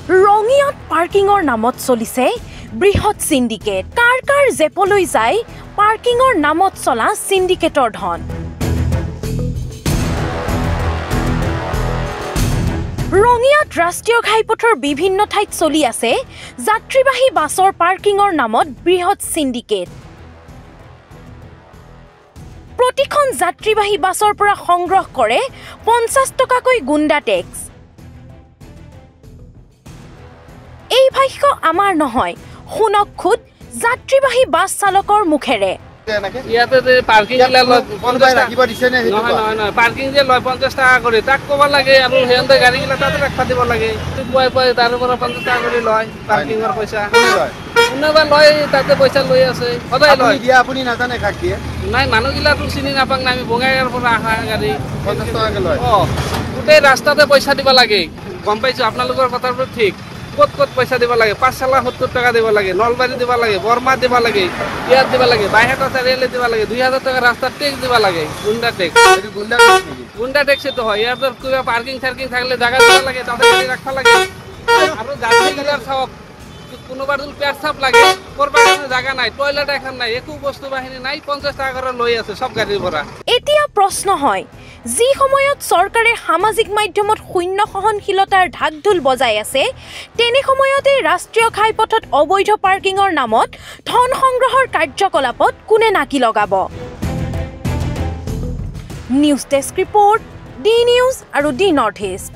ৰঙিয়াত পাৰ্কিঙৰ নামত চলিছে বৃহৎ সিন্ডিকেট। কাৰ কাৰ জেপলৈ যায় পাৰ্কিঙৰ নামত চলা সিন্ডিকেটৰ ধন। ৰঙিয়াত ৰাষ্ট্ৰীয় ঘাইপথৰ বিভিন্ন ঠাইত চলি আছে যাত্ৰীবাহী বাছৰ পাৰ্কিঙৰ নামত বৃহৎ সিন্ডিকেট। প্ৰতিখন যাত্ৰীবাহী বাছৰ পৰা সংগ্ৰহ কৰে 50 টকাকৈ গুণ্ডা টেক্স। এই ভাষ্য আমাৰ নহয়, শুনক খুদ যাত্ৰীবাহী বাছ চালকৰ মুখেৰে। ইয়াতে পাৰ্কিং পাৰ্কিং যে লয় 50 টকা কৰি তাক ক'ব লাগে আৰু সিহঁতে গাড়ীগিলা তাতে ৰাখিব দিব লাগে। পুৱাই পুৱাই তাৰ পৰা 50 টকা কৰি লয় পাৰ্কিঙৰ পইচা। কোনোবা লয় তাতে পইচা লৈ আছে সদায় লয়। আপুনি নাজানে কাক দিয়ে? নাই মানুহগিলাটো চিনি নাপাং না, আমি বঙাইগাঁৱৰ পৰা অহা গাড়ী 50 টকাকৈ লয়। গোটেই ৰাস্তাতে পইচা দিব লাগে। গম পাইছোঁ আপোনালোকৰ কথাবোৰ ঠিক। ক'ত ক'ত পইচা দিব লাগে? পাঠশালা 70 টকা দিব লাগে, নলবাৰী দিব লাগে, বৰমা দিব লাগে, ইয়াত দিব লাগে, বাইহাটা চাৰিআলি দিব লাগে, 2000 টকা ৰাস্তাত টেক্স দিব লাগে। গুণ্ডা টেক্স। গুণ্ডা টেক্সটো হয়। ইয়াত কিবা পাৰ্কিং চাৰ্কিং থাকিলে জাগা দিব লাগে, তাতে গাড়ী ৰাখিব লাগে। আৰু যাত্ৰীগিলাৰ চাওক, কোনোবাৰ পেচাব লাগে, কৰবাৰ কাৰণে জাগা নাই, টয়লেট এখন নাই, একো বস্তু বাহিনী নাই, 50 টকা কৰি লৈ আছে সব গাড়ীৰ পৰা। এতিয়া প্ৰশ্ন হয়, যি সময়ত চৰকাৰে সামাজিক মাধ্যমত শূন্য সহনশীলতাৰ ঢাকঢোল বজাই আছে, তেনে সময়তে ৰাষ্ট্ৰীয় ঘাইপথত অবৈধ পাৰ্কিঙৰ নামত ধন সংগ্ৰহৰ কাৰ্যকলাপত কোনে নাকি লগাব? News desk report, D news আৰু ডি নৰ্থ ইষ্ট।